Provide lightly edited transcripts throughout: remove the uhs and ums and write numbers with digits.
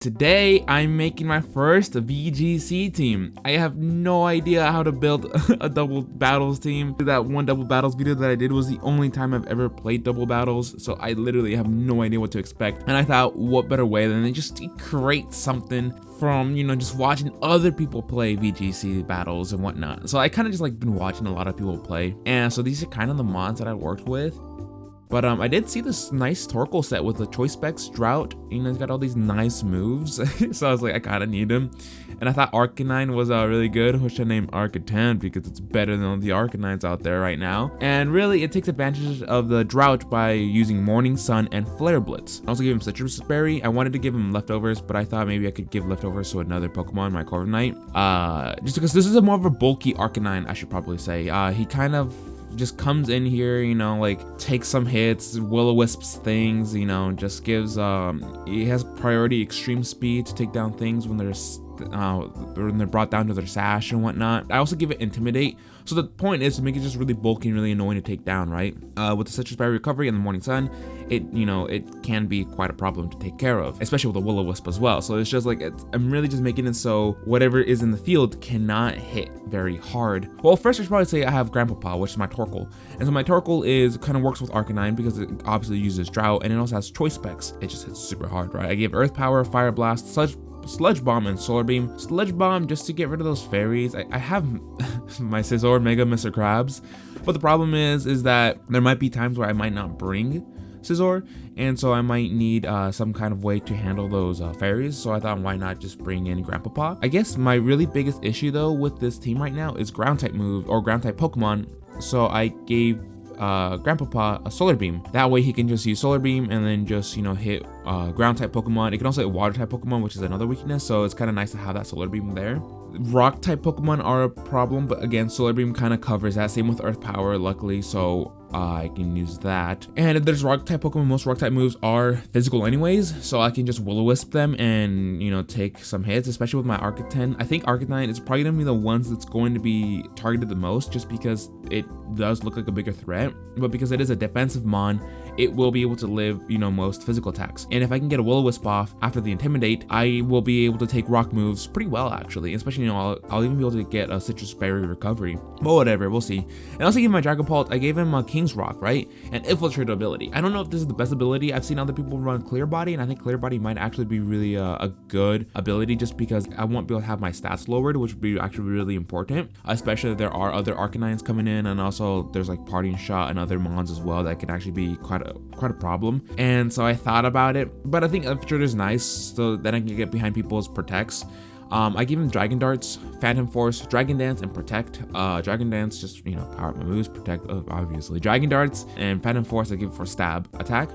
Today, I'm making my first VGC team. I have no idea how to build a double battles team. That one double battles video that I did was the only time I've ever played double battles, so I literally have no idea what to expect. And I thought, what better way than to just create something from, just watching other people play VGC battles and whatnot. So I kind of just been watching a lot of people play. And so these are kind of the mods that I worked with. But I did see this nice Torkoal set with the Choice Specs Drought. He's got all these nice moves. So I was like, I kind of need him. And I thought Arcanine was really good, which I named Arcanine because it's better than all the Arcanines out there right now. And really, it takes advantage of the Drought by using Morning Sun and Flare Blitz. I also gave him Citrus Berry. I wanted to give him Leftovers, but I thought maybe I could give Leftovers to another Pokemon, my Corviknight. Just because this is a more of a bulky Arcanine, I should probably say. He kind of just comes in here, takes some hits, Will-O-Wisps things, just gives, he has priority extreme speed to take down things when they're brought down to their sash and whatnot. I also give it Intimidate. So the point is to make it just really bulky and really annoying to take down, right? With the Citrus Berry Recovery and the Morning Sun, it can be quite a problem to take care of, especially with the Will-O-Wisp as well. So it's just I'm really just making it so whatever is in the field cannot hit very hard. Well, first I should probably say I have Grandpapa, which is my Torkoal. And so my Torkoal kind of works with Arcanine because it obviously uses Drought, and it also has Choice Specs. It just hits super hard, right? I gave Earth Power, Fire Blast, Sludge Bomb, and Solar Beam. Sludge Bomb just to get rid of those fairies. I have my Scizor, Mega Mr. Krabs, but the problem is that there might be times where I might not bring Scizor, and so I might need some kind of way to handle those fairies. So I thought, why not just bring in Grandpapa? I guess my really biggest issue though with this team right now is ground type move or ground type Pokemon. So I gave Grandpapa a Solar Beam. That way he can just use Solar Beam and then just hit ground type Pokemon. It can also hit water type Pokemon, which is another weakness, so it's kind of nice to have that Solar Beam there. Rock type Pokemon are a problem, but again, Solar Beam kind of covers that. Same with Earth Power, luckily, so I can use that. And if there's rock type Pokemon, most rock type moves are physical anyways, so I can just Will-O-Wisp them and take some hits, especially with my Arcanine. I think Arcanine is probably gonna be the ones that's going to be targeted the most, just because it does look like a bigger threat, but because it is a defensive mon, it will be able to live most physical attacks. And if I can get a Will-O-Wisp off after the Intimidate, I will be able to take rock moves pretty well actually, especially I'll even be able to get a Citrus Berry Recovery, but whatever, we'll see. And also give my Dragapult, I gave him a King's Rock, right? And Infiltrate ability. I don't know if this is the best ability. I've seen other people run Clear Body, and I think Clear Body might actually be really a good ability, just because I won't be able to have my stats lowered, which would be actually really important, especially if there are other Arcanines coming in, and also there's Parting Shot and other mons as well that can actually be quite a problem. And so I thought about it, but I think Infiltrate is nice, so then I can get behind people's Protects. I give him Dragon Darts, Phantom Force, Dragon Dance, and Protect. Dragon Dance, just, power up my moves, Protect, obviously. Dragon Darts and Phantom Force, I give for stab attack.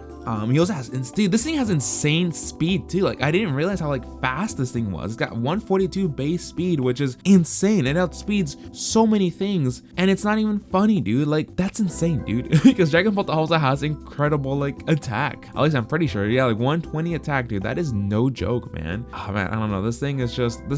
He also has, dude, this thing has insane speed too. I didn't realize how fast this thing was. It's got 142 base speed, which is insane. It outspeeds so many things, and it's not even funny, dude. That's insane, dude. Because Dragonbolt also has incredible attack. At least I'm pretty sure. Yeah, 120 attack, dude. That is no joke, man. Oh man, I don't know. This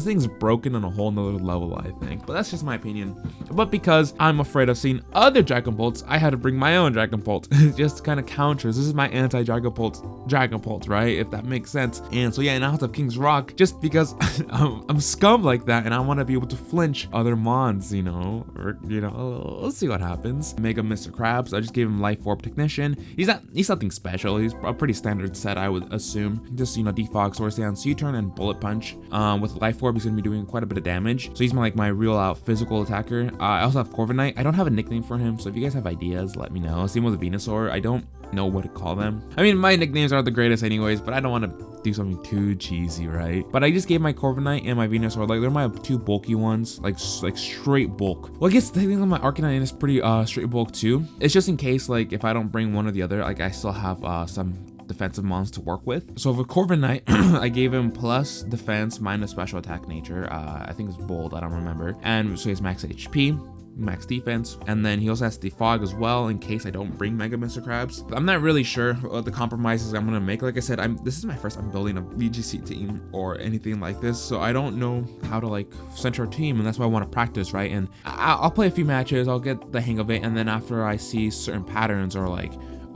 thing's broken on a whole nother level, I think. But that's just my opinion. But because I'm afraid of seeing other Dragonbolts, I had to bring my own Dragonbolt. Just kind of counters. This is my Dragonbolt, right? If that makes sense. And so yeah, and I also have King's Rock, just because I'm scum like that, and I want to be able to flinch other mons, let's see what happens. Mega Mr. Krabs, I just gave him Life Orb Technician. He's nothing special. He's a pretty standard set, I would assume. Just Defog, Swords Dance, U-Turn, and Bullet Punch. With Life Orb, he's gonna be doing quite a bit of damage. So he's my real out physical attacker. I also have Corviknight. I don't have a nickname for him, so if you guys have ideas, let me know. Same with Venusaur. I don't know what to call them. I mean, my nicknames aren't the greatest anyways, but I don't want to do something too cheesy, right? But I just gave my Corviknight and my Venusaur, they're my two bulky ones, like straight bulk. Well, I guess technically my Arcanine is pretty straight bulk too. It's just in case if I don't bring one or the other, I still have some defensive mons to work with. So for Corviknight, I gave him plus defense minus special attack nature. I think it's bold, I don't remember. And so he has max HP, max defense, and then he also has Defog as well in case I don't bring Mega Mr. Krabs. I'm not really sure what the compromises I'm gonna make. Like I said, this is my first time building a VGC team or anything like this, so I don't know how to center a team, and that's why I want to practice, right? And I'll play a few matches, I'll get the hang of it, and then after I see certain patterns or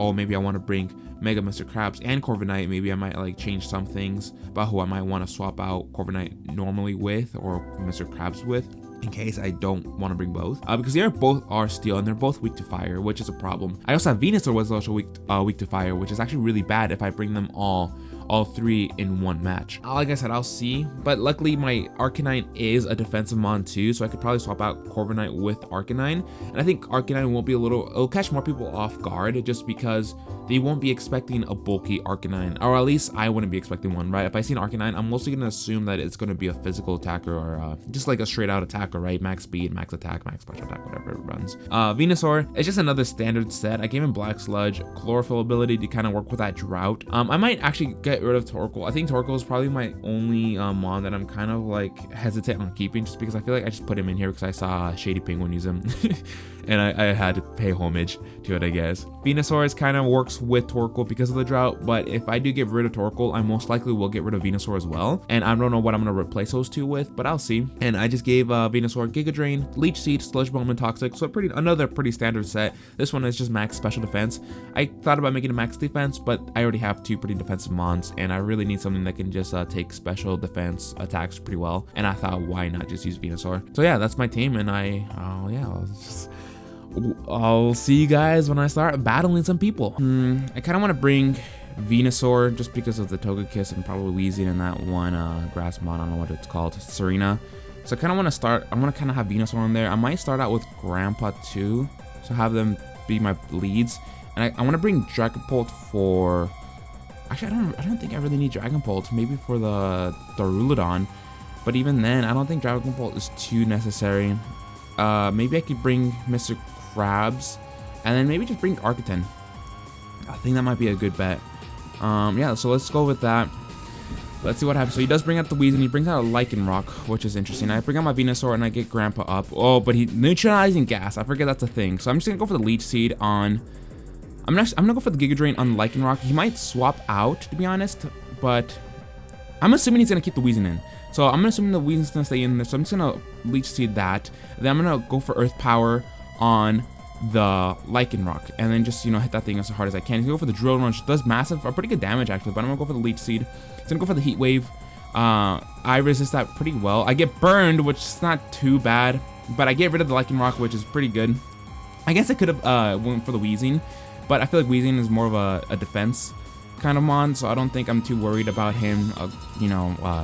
oh, maybe I want to bring Mega Mr. Krabs and Corviknight. Maybe I might like change some things about who I might want to swap out Corviknight normally with or Mr. Krabs with, in case I don't want to bring both, because they both are steel and they're both weak to fire, which is a problem. I also have Venusaur was also weak to fire, which is actually really bad if I bring them all three in one match. Like I said, I'll see, but luckily my Arcanine is a defensive mon too, so I could probably swap out Corviknight with Arcanine, and I think Arcanine won't be it'll catch more people off guard just because they won't be expecting a bulky Arcanine, or at least I wouldn't be expecting one, right? If I see an Arcanine, I'm mostly gonna assume that it's gonna be a physical attacker or just like a straight out attacker, right? Max speed, max attack, max special attack, whatever it runs. Venusaur, it's just another standard set. I gave him Black Sludge, Chlorophyll ability to kind of work with that drought. I might actually get rid of Torkoal. I think Torkoal is probably my only mon that I'm kind of like hesitant on keeping, just because I feel like I just put him in here because I saw Shady Penguin use him. And I had to pay homage to it, I guess. Venusaur kind of works with Torkoal because of the drought, but if I do get rid of Torkoal, I most likely will get rid of Venusaur as well. And I don't know what I'm going to replace those two with, but I'll see. And I just gave Venusaur Giga Drain, Leech Seed, Sludge Bomb, and Toxic, so another pretty standard set. This one is just max special defense. I thought about making a max defense, but I already have two pretty defensive mons, and I really need something that can just take special defense attacks pretty well. And I thought, why not just use Venusaur? So yeah, that's my team, and I'll see you guys when I start battling some people. I kind of want to bring Venusaur just because of the Togekiss and probably Weezing and that one grass mon, I don't know what it's called, Serena. So I kind of want to start, I want to kind of have Venusaur on there. I might start out with Grandpa too, so have them be my leads. And I want to bring Dragapult for, actually I don't think I really need Dragapult, maybe for the Darulodon. But even then, I don't think Dragapult is too necessary. Maybe I could bring Mr. Krabs, and then maybe just bring Arcanine. I think that might be a good bet. Yeah, so let's go with that. Let's see what happens. So he does bring out the Weezing, he brings out a Lycanroc, which is interesting. I bring out my Venusaur and I get Grandpa up. Oh, but he neutralizing gas. I forget that's a thing. So I'm just gonna go for the Leech Seed on. I'm gonna go for the Giga Drain on Lycanroc. He might swap out, to be honest, but I'm assuming he's gonna keep the Weezing in. So I'm assuming the Weezing's gonna stay in there. So I'm just gonna Leech Seed that. Then I'm gonna go for Earth Power on the Lycanroc, and then just, hit that thing as hard as I can. He's gonna go for the Drill Run, which does pretty good damage actually, but I'm gonna go for the Leech Seed. He's gonna go for the Heat Wave. I resist that pretty well. I get burned, which is not too bad, but I get rid of the Lycanroc, which is pretty good. I guess I could have went for the Weezing, but I feel like Weezing is more of a defense kind of mon, so I don't think I'm too worried about him,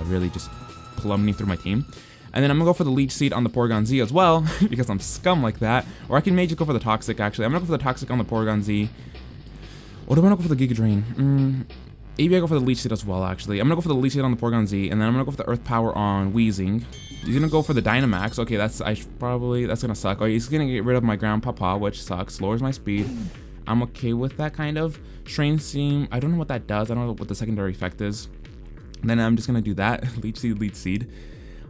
really just plummeting through my team. And then I'm gonna go for the Leech Seed on the Porygon Z as well, because I'm scum like that. Or I can maybe just go for the Toxic, actually. I'm gonna go for the Toxic on the Porygon Z. Or do I wanna go for the Giga Drain? Maybe I go for the Leech Seed as well, actually. I'm gonna go for the Leech Seed on the Porygon Z, and then I'm gonna go for the Earth Power on Weezing. He's gonna go for the Dynamax. Okay, that's gonna suck. Oh, he's gonna get rid of my Grandpapa, which sucks. Lowers my speed. I'm okay with that kind of. Strain Seam, I don't know what that does. I don't know what the secondary effect is. And then I'm just gonna do that. Leech Seed, Leech Seed.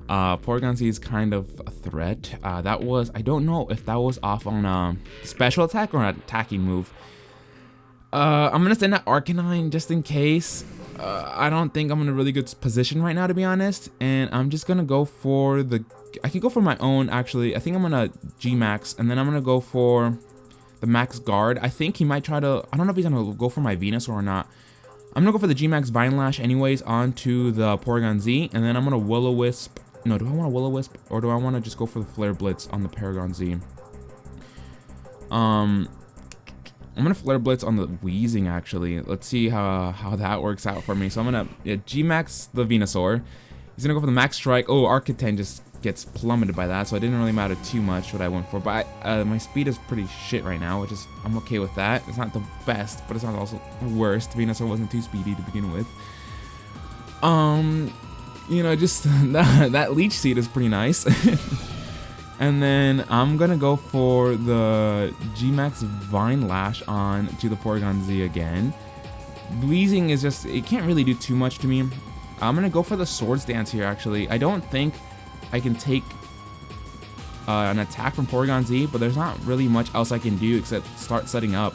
Porygon Z is kind of a threat. I don't know if that was off on a special attack or an attacking move. I'm gonna send that Arcanine just in case. I don't think I'm in a really good position right now, to be honest. And I'm just gonna go for I can go for my own, actually. I think I'm gonna G-Max, and then I'm gonna go for the Max Guard. I think he might try to, I don't know if he's gonna go for my Venusaur or not. I'm gonna go for the G-Max Vine Lash anyways onto the Porygon Z, and then I'm gonna Will-O-Wisp. No, do I want a Will-O-Wisp, or do I want to just go for the Flare Blitz on the Porygon Z? I'm gonna Flare Blitz on the Weezing, actually. Let's see how that works out for me. So I'm gonna G-Max the Venusaur. He's gonna go for the Max Strike. Oh, Arcanine just gets plummeted by that, so it didn't really matter too much what I went for. But my speed is pretty shit right now, which is, I'm okay with that. It's not the best, but it's not also the worst. Venusaur wasn't too speedy to begin with. Just that Leech Seed is pretty nice. And then I'm gonna go for the G-Max Vine Lash on to the Porygon Z again. Weezing is just, it can't really do too much to me. I'm gonna go for the Swords Dance here, actually. I don't think I can take an attack from Porygon Z, but there's not really much else I can do except start setting up.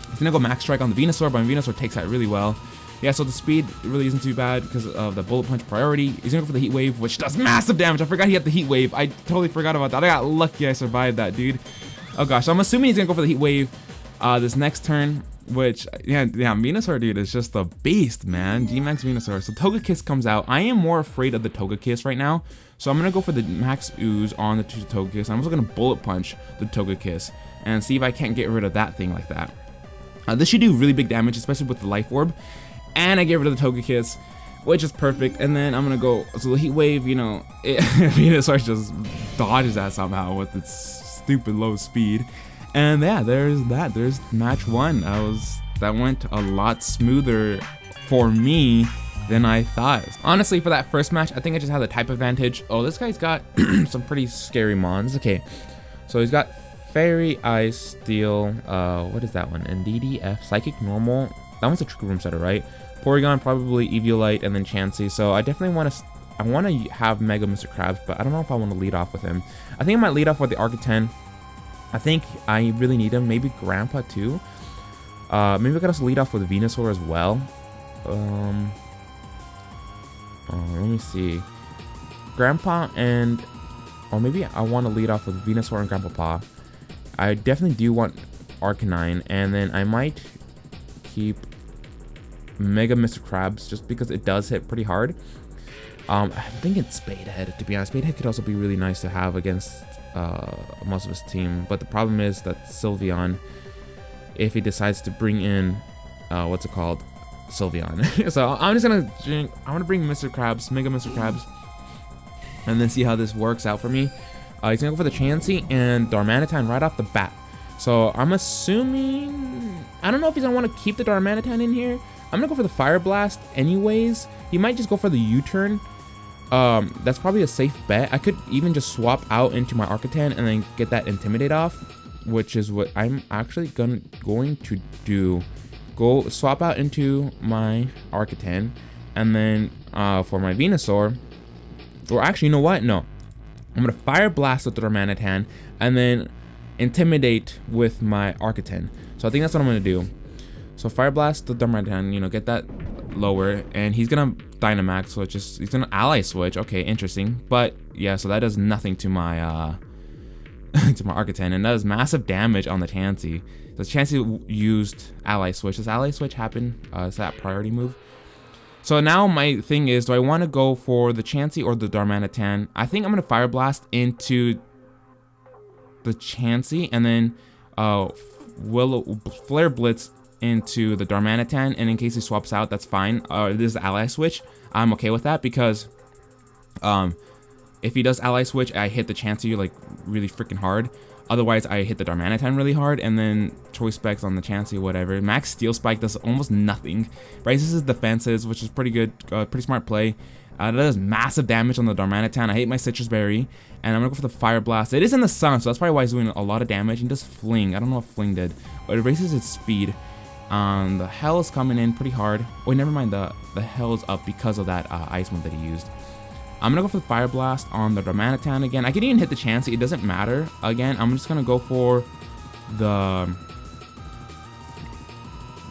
I'm gonna go Max Strike on the Venusaur, but Venusaur takes that really well. Yeah, so the speed really isn't too bad because of the Bullet Punch priority. He's gonna go for the Heat Wave, which does massive damage. I forgot he had the Heat Wave. I totally forgot about that. I got lucky I survived that, dude. Oh gosh, so I'm assuming he's gonna go for the Heat Wave this next turn. which, yeah, Venusaur, dude, is just a beast, man. G-Max Venusaur. So Togekiss comes out. I am more afraid of the Togekiss right now, so I'm gonna go for the Max Ooze on the Togekiss. I'm also gonna Bullet Punch the Togekiss and see if I can't get rid of that thing like that. This should do really big damage, especially with the Life Orb, and I get rid of the Togekiss, which is perfect. And then I'm gonna go, so the Heat Wave, you know, Venusaur just dodges that somehow with its stupid low speed. And yeah, there's that. There's match 1. That went a lot smoother for me than I thought. Honestly, for that first match, I think I just had the type advantage. Oh, this guy's got some pretty scary mons. Okay, so he's got Fairy, Ice, Steel. What is that one? NDDF, Psychic, Normal. That one's a Trick Room setter, right? Porygon, probably Eviolite, and then Chansey. So I definitely want to. I want to have Mega Mr. Krabs, but I don't know if I want to lead off with him. I think I might lead off with the Arcanine. I think I really need him. Maybe Grandpa too. Maybe I could also lead off with Venusaur as well. Let me see. Grandpa and... Or maybe I want to lead off with Venusaur and Grandpapa. I definitely do want Arcanine. And then I might keep Mega Mr. Krabs just because it does hit pretty hard. I'm thinking Spadehead, to be honest. Spadehead could also be really nice to have against most of his team, but the problem is that Sylveon, if he decides to bring in what's it called, Sylveon. So I'm just gonna bring Mr. Krabs, Mega Mr. Krabs, and then see how this works out for me. He's gonna go for the Chansey and Darmanitan right off the bat. So I'm assuming, I don't know if he's gonna want to keep the Darmanitan in here. I'm gonna go for the Fire Blast anyways. He might just go for the U-turn. That's probably a safe bet. I could even just swap out into my Arcanine and then get that Intimidate off, which is what I'm actually going to do. Go swap out into my Arcanine, and then for my Venusaur, or actually, you know what? No, I'm gonna Fire Blast with the Darmanitan and then Intimidate with my Arcanine. So I think that's what I'm gonna do. So Fire Blast the Darmanitan, you know, get that lower, and he's gonna Dynamax, so it's just, he's gonna Ally Switch. Okay, interesting. But yeah, so that does nothing to my to my Arcanine, and that does massive damage on the Chansey. The Chansey used Ally Switch. Does Ally Switch happen? Is that priority move? So now my thing is, do I want to go for the Chansey or the Darmanitan? I think I'm gonna Fire Blast into the Chansey, and then Flare Blitz into the Darmanitan, and in case he swaps out, that's fine. This is the Ally Switch. I'm okay with that because if he does Ally Switch, I hit the Chansey like really freaking hard. Otherwise, I hit the Darmanitan really hard, and then Choice Specs on the Chansey, whatever. Max Steel Spike does almost nothing. Raises his defenses, which is pretty good, pretty smart play. That does massive damage on the Darmanitan. I hate my Citrus Berry, and I'm gonna go for the Fire Blast. It is in the sun, so that's probably why he's doing a lot of damage. And does Fling. I don't know what Fling did, but it raises its speed. The Hell is coming in pretty hard. Wait, never mind. The Hell is up because of that Ice move that he used. I'm gonna go for the Fire Blast on the Darmanitan again. I can even hit the Chansey. It doesn't matter. Again, I'm just gonna go for the... I'm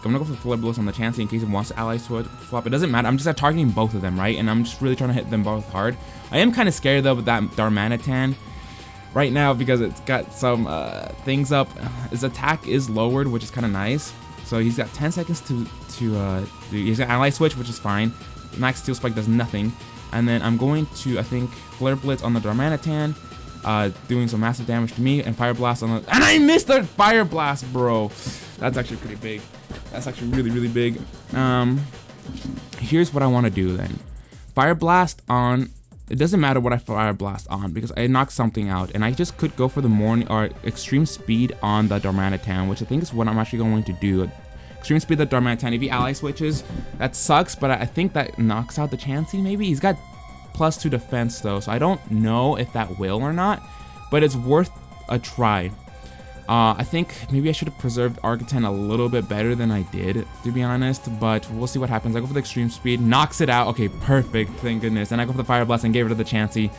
gonna go for the Flare Blitz on the Chansey in case it wants to Ally Swap. It doesn't matter. I'm just targeting both of them, right? And I'm just really trying to hit them both hard. I am kind of scared though with that Darmanitan right now because it's got some things up. His attack is lowered, which is kind of nice. So he's got 10 seconds to he's got Ally Switch, which is fine. Max Steel Spike does nothing. And then I'm going to, I think, Flare Blitz on the Darmanitan, doing some massive damage to me, and Fire Blast on the... And I missed the Fire Blast, bro! That's actually pretty big. That's actually really, really big. Here's what I want to do then. Fire Blast on... It doesn't matter what I Fire Blast on, because I knocked something out, and I just could go for the morning or Extreme Speed on the Darmanitan, which I think is what I'm actually going to do. Extreme Speed the Darmanitan. If he Ally Switches, that sucks, but I think that knocks out the Chansey maybe. He's got +2 defense though, so I don't know if that will or not, but it's worth a try. I think maybe I should have preserved Arcanine a little bit better than I did, to be honest, but we'll see what happens. I go for the Extreme Speed, knocks it out. Okay, perfect, thank goodness. And I go for the Fire Blast and get rid of the Chansey.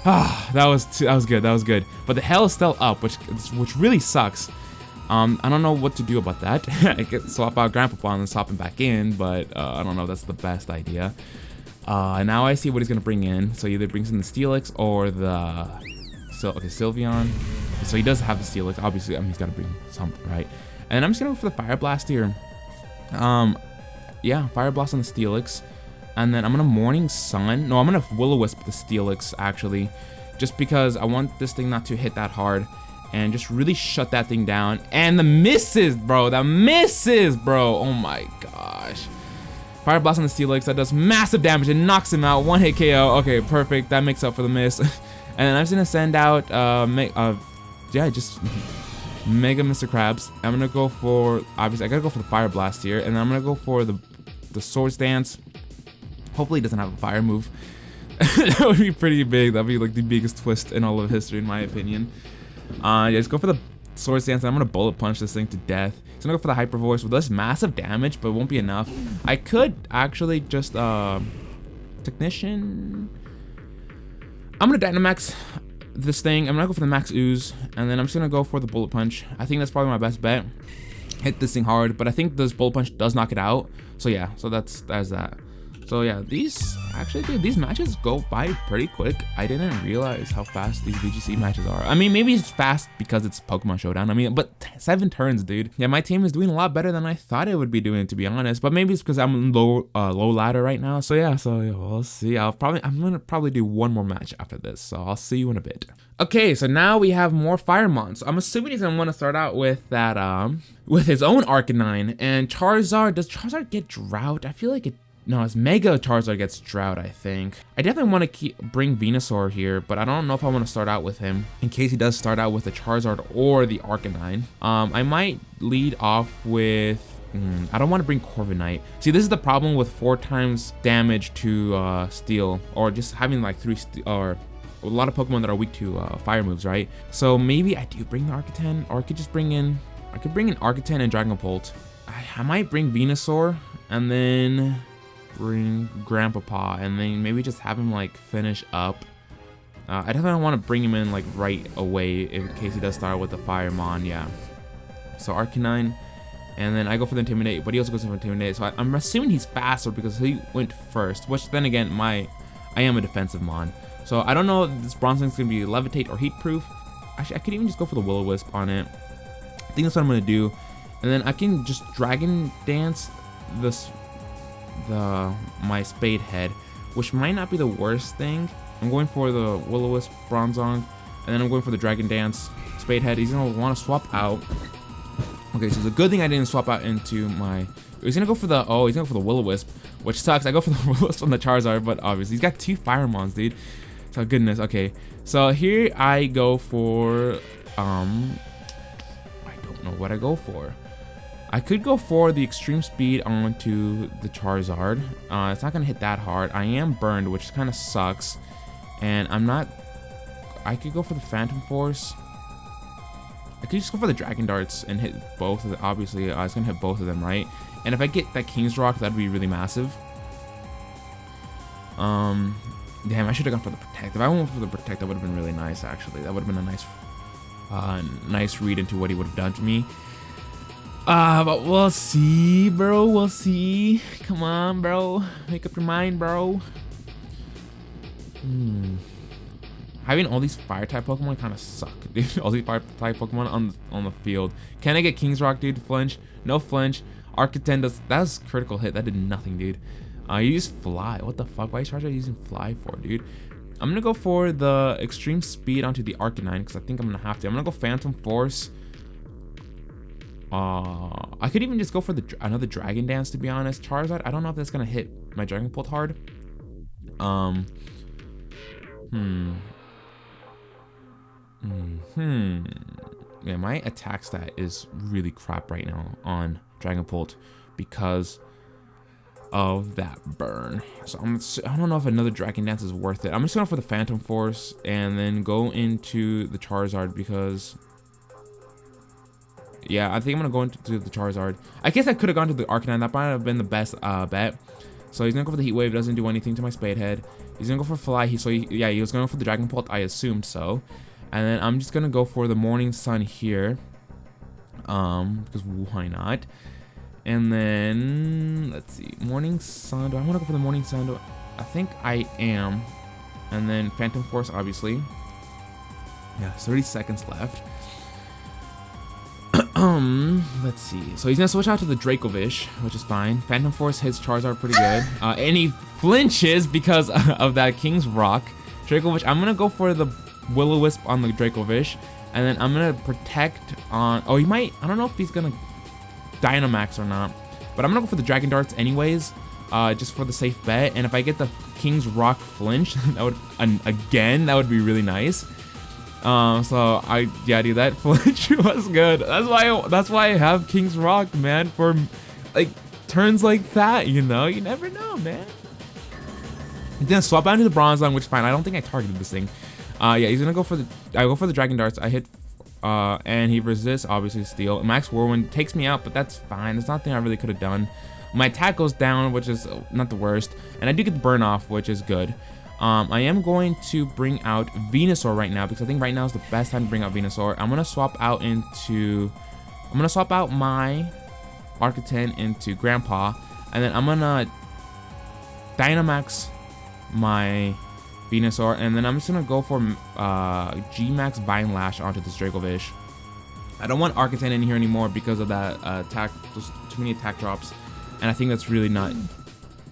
That was good. But the Hell is still up, which really sucks. I don't know what to do about that. I could swap out Grandpapa and then swap him back in, but I don't know if that's the best idea. Now I see what he's gonna bring in. So he either brings in the Steelix or the Sylveon. So he does have the Steelix, obviously. I mean, he's gotta bring something, right? And I'm just gonna go for the Fire Blast here. Yeah, Fire Blast on the Steelix. And then I'm gonna Morning Sun. No, I'm gonna Will-O-Wisp the Steelix, actually. Just because I want this thing not to hit that hard. And just really shut that thing down. And the misses, bro. The misses, bro. Oh my gosh. Fire Blast on the Steelix. That does massive damage. It knocks him out. 1-hit KO. Okay, perfect. That makes up for the miss. And then I'm just gonna send out, yeah, just Mega Mr. Krabs. I'm gonna go for, obviously, I gotta go for the Fire Blast here. And then I'm gonna go for the Swords Dance. Hopefully, he doesn't have a fire move. That would be pretty big. That'd be like the biggest twist in all of history, in my opinion. Yeah, just go for the Swords Dance. I'm gonna Bullet Punch this thing to death. He's gonna go for the Hyper Voice, which does massive damage, but it won't be enough. I could actually just Technician. I'm gonna Dynamax this thing. I'm gonna go for the Max Ooze, and then I'm just gonna go for the Bullet Punch. I think that's probably my best bet. Hit this thing hard, but I think this Bullet Punch does knock it out. So yeah, so that's that. So yeah, these matches go by pretty quick. I didn't realize how fast these VGC matches are. I mean, maybe it's fast because it's Pokemon Showdown. I mean, but 7 turns, dude. Yeah, my team is doing a lot better than I thought it would be doing, to be honest. But maybe it's because I'm low ladder right now. So yeah, we'll see. I'm gonna probably do one more match after this. So I'll see you in a bit. Okay, so now we have more Firemon. So I'm assuming he's gonna want to start out with that with his own Arcanine and Charizard. Does Charizard get Drought? I feel like it. No, it's Mega Charizard gets Drought, I think. I definitely want to bring Venusaur here, but I don't know if I want to start out with him in case he does start out with the Charizard or the Arcanine. I might lead off with... I don't want to bring Corviknight. See, this is the problem with 4 times damage to Steel, or just having like 3 or a lot of Pokemon that are weak to fire moves, right? So maybe I do bring the Arcanine, or I could just bring in... I could bring in Arcanine and Dragonbolt. I might bring Venusaur, and then... bring Grandpapa, and then maybe just have him like finish up. I definitely want to bring him in like right away in case he does start with the Firemon. Yeah, so Arcanine, and then I go for the Intimidate, but he also goes for Intimidate, so I'm assuming he's faster because he went first, which then again, I am a defensive mon, so I don't know if this Bronzing's gonna be Levitate or Heat Proof. Actually, I could even just go for the Will-O-Wisp on it. I think that's what I'm gonna do, and then I can just Dragon Dance this my Spade Head, which might not be the worst thing. I'm going for the Will-O-Wisp Bronzong, and then I'm going for the Dragon Dance Spade Head. He's gonna want to swap out. Okay, so it's a good thing I didn't swap out into my... He's gonna go for the... Oh, he's gonna go for the Will-O-Wisp, which sucks. I go for the Will-O-Wisp on the Charizard, but obviously he's got 2 Firemons, dude. So goodness. Okay, so here I go for... I don't know what I go for. I could go for the Extreme Speed onto the Charizard. It's not gonna hit that hard. I am burned, which kind of sucks. And I'm not... I could go for the Phantom Force. I could just go for the Dragon Darts and hit both of them. Obviously, it's gonna hit both of them, right? And if I get that King's Rock, that'd be really massive. Damn, I should have gone for the Protect. If I went for the Protect, that would have been really nice, actually. That would have been a nice read into what he would have done to me. But we'll see, bro. We'll see. Come on, bro. Make up your mind, bro. Having all these Fire-type Pokemon kind of suck, dude. All these Fire-type Pokemon on the field. Can I get King's Rock, dude? Flinch? No flinch. Arcanine does... That was critical hit. That did nothing, dude. You use Fly. What the fuck? Why is Charizard using Fly for, dude? I'm gonna go for the Extreme Speed onto the Arcanine, because I think I'm gonna have to. I'm gonna go Phantom Force. I could even just go for another Dragon Dance, to be honest. Charizard, I don't know if that's gonna hit my Dragon Bolt hard. Yeah, my attack stat is really crap right now on Dragon Bolt because of that burn. So I don't know if another Dragon Dance is worth it. I'm just going for the Phantom Force and then go into the Charizard because... Yeah, I think I'm going to go into the Charizard. I guess I could have gone to the Arcanine. That might have been the best bet. So he's going to go for the Heat Wave. Doesn't do anything to my Spade Head. He's going to go for Fly. He was going for the Dragon Bolt. I assumed so. And then I'm just going to go for the Morning Sun here. Because why not? And then, let's see. Morning Sun. Do I want to go for the Morning Sun? I think I am. And then Phantom Force, obviously. Yeah, 30 seconds left. Let's see. So he's gonna switch out to the Dracovish, which is fine. Phantom Force hits Charizard pretty good. And he flinches because of that King's Rock. Dracovish, I'm gonna go for the Will-O-Wisp on the Dracovish, and then I'm gonna protect on. Oh, he might. I don't know if he's gonna Dynamax or not, but I'm gonna go for the Dragon Darts anyways, just for the safe bet. And if I get the King's Rock flinch, that would again, that would be really nice. So dude, that flinch was good. That's why I have King's Rock, man, for like turns like that, you know? You never know, man. He's gonna swap out into the Bronzong, which is fine. I don't think I targeted this thing. Yeah, he's gonna go for the Dragon Darts. I hit and he resists obviously Steel. Max Whirlwind takes me out, but that's fine. There's nothing I really could have done. My attack goes down, which is not the worst, and I do get the burn off, which is good. I am going to bring out Venusaur right now because I think right now is the best time to bring out Venusaur. I'm gonna swap out my Arcanine into Grandpa, and then I'm gonna Dynamax my Venusaur, and then I'm just gonna go for G-Max Vine Lash onto this Dracovish. I don't want Arcanine in here anymore because of that attack, just too many attack drops, and I think that's really not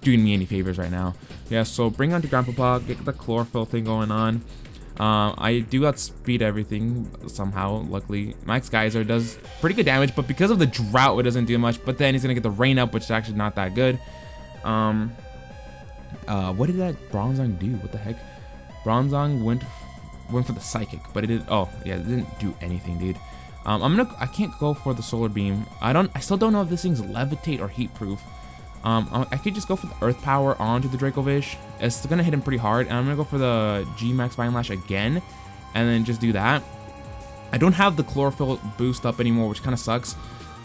doing me any favors right now. Yeah, so bring on to Grandpapa, get the chlorophyll thing going on. I do outspeed everything somehow, luckily. Max Geyser does pretty good damage, but because of the drought, it doesn't do much. But then he's gonna get the rain up, which is actually not that good. What did that Bronzong do? What the heck? Bronzong went for the Psychic, but it did. Oh yeah, it didn't do anything, dude. I can't go for the Solar Beam. I still don't know if this thing's Levitate or Heat Proof. I could just go for the Earth Power onto the Dracovish. It's gonna hit him pretty hard, and I'm gonna go for the G-Max Vine Lash again, and then just do that. I don't have the Chlorophyll boost up anymore, which kind of sucks,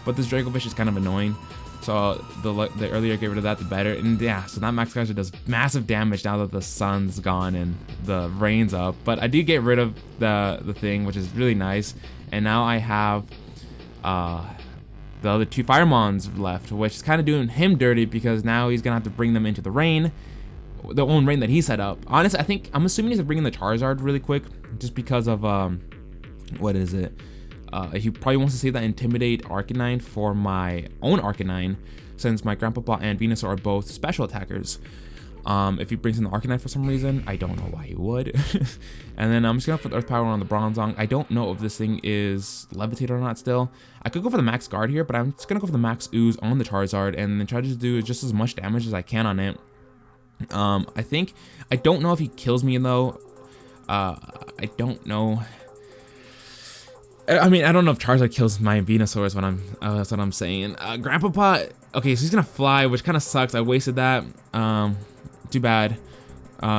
but this Dracovish is kind of annoying. So the earlier I get rid of that, the better. And yeah, so that Max Geyser does massive damage now that the sun's gone and the rain's up. But I do get rid of the thing, which is really nice. And now I have the other two Firemons left, which is kind of doing him dirty because now he's gonna have to bring them into the rain, the own rain that he set up. Honestly, I'm assuming he's bringing the Charizard really quick, just because of what is it? He probably wants to save that Intimidate Arcanine for my own Arcanine, since my Grandpapa and Venusaur are both special attackers. If he brings in the Arcanine for some reason, I don't know why he would. And then I'm just gonna put Earth Power on the Bronzong. I don't know if this thing is Levitate or not still. I could go for the Max Guard here, but I'm just gonna go for the Max Ooze on the Charizard and then try to do just as much damage as I can on it. I don't know if he kills me though. I don't know. I mean, I don't know if Charizard kills my Venusaur is that's what I'm saying. Grandpapa, okay, so he's gonna fly, which kind of sucks. I wasted that. Too bad.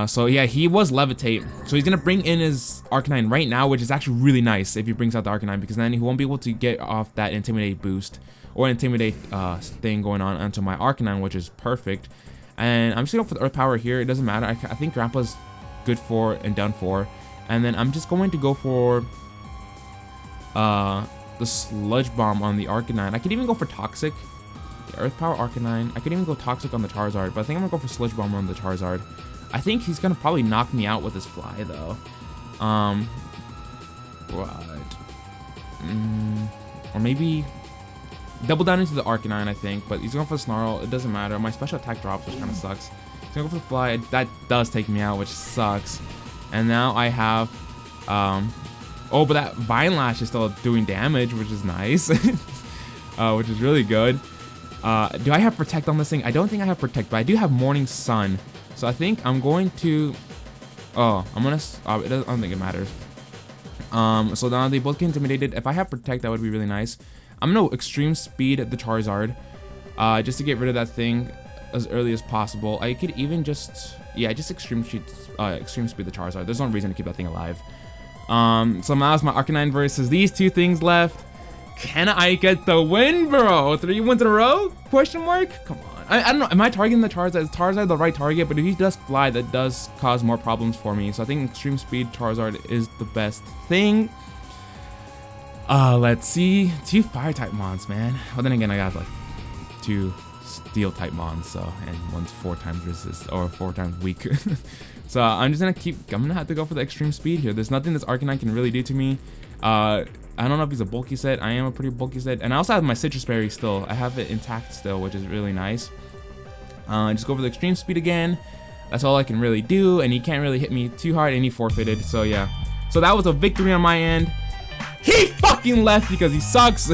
So yeah, he was Levitate. So he's gonna bring in his Arcanine right now, which is actually really nice if he brings out the Arcanine, because then he won't be able to get off that Intimidate boost or Intimidate thing going on onto my Arcanine, which is perfect. And I'm just gonna go for the Earth Power here. It doesn't matter. I think Grandpa's good for and done for. And then I'm just going to go for the Sludge Bomb on the Arcanine. I could even go for Toxic. The Earth Power Arcanine. I could even go Toxic on the Charizard, but I think I'm gonna go for Sludge Bomb on the Charizard. I think he's gonna probably knock me out with his fly though. Or maybe double down into the Arcanine, I think, but he's going for the Snarl. It doesn't matter. My special attack drops, which kind of sucks. He's gonna go for the fly. That does take me out, which sucks. And now I have oh, but that Vine Lash is still doing damage, which is nice. Which is really good. Do I have Protect on this thing? I don't think I have Protect, but I do have Morning Sun. So I think I'm going to... I don't think it matters. So now they both get intimidated. If I have Protect, that would be really nice. I'm going to Extreme Speed the Charizard. Just to get rid of that thing as early as possible. I could even just... Yeah, just Extreme Speed the Charizard. There's no reason to keep that thing alive. So now it's my Arcanine versus these two things left. Can I get the win, bro? 3 wins in a row? Question mark? Come on. I don't know. Am I targeting the Charizard? Is Charizard the right target? But if he does fly, that does cause more problems for me. So I think Extreme Speed Charizard is the best thing. Let's see. 2 fire type mons, man. Well, then again, I got like 2 steel type mons, so, and one's 4 times resist or 4 times weak. So I'm just gonna have to go for the Extreme Speed here. There's nothing this Arcanine can really do to me. I don't know if he's a bulky set. I am a pretty bulky set. And I also have my Citrus Berry still. I have it intact still, which is really nice. Just go for the extreme speed again. That's all I can really do. And he can't really hit me too hard, and he forfeited. So yeah. So that was a victory on my end. He fucking left because he sucks.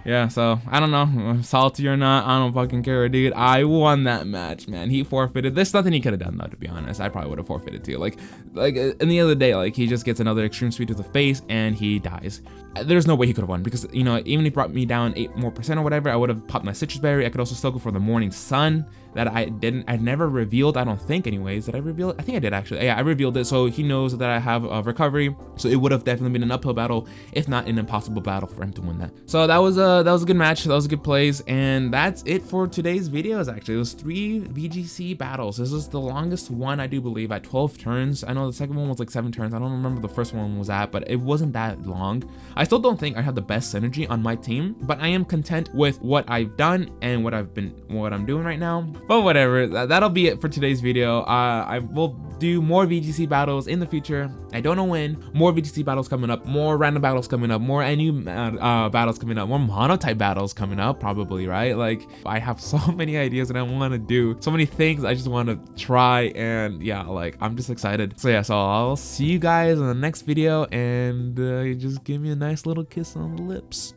Yeah, so I don't know, salty or not, I don't fucking care, dude. I won that match, man. He forfeited. There's nothing he could have done though, to be honest. I probably would have forfeited too. Like in the other day, like he just gets another extreme speed to the face and he dies. There's no way he could have won because, you know, even if he brought me down 8% more or whatever, I would have popped my Citrus Berry. I could also still go for the Morning Sun that I'd never revealed, I don't think anyways. Did I reveal it? I think I did actually. Yeah, I revealed it, so he knows that I have a recovery. So it would have definitely been an uphill battle, if not an impossible battle for him to win that. So that was a good match. That was good plays, and that's it for today's videos. Actually, it was 3 VGC battles. This was the longest one, I do believe, at 12 turns. I know the second one was like 7 turns. I don't remember the first one was at, but it wasn't that long. I still don't think I have the best synergy on my team, but I am content with what I've done and what I'm doing right now. But whatever, that'll be it for today's video. I will do more VGC battles in the future. I don't know when. More VGC battles coming up, more random battles coming up, more NU battles coming up, more monotype battles coming up, probably, right? Like, I have so many ideas that I want to do, so many things I just want to try, and yeah, like, I'm just excited. So yeah, so I'll see you guys in the next video, and just give me a nice little kiss on the lips.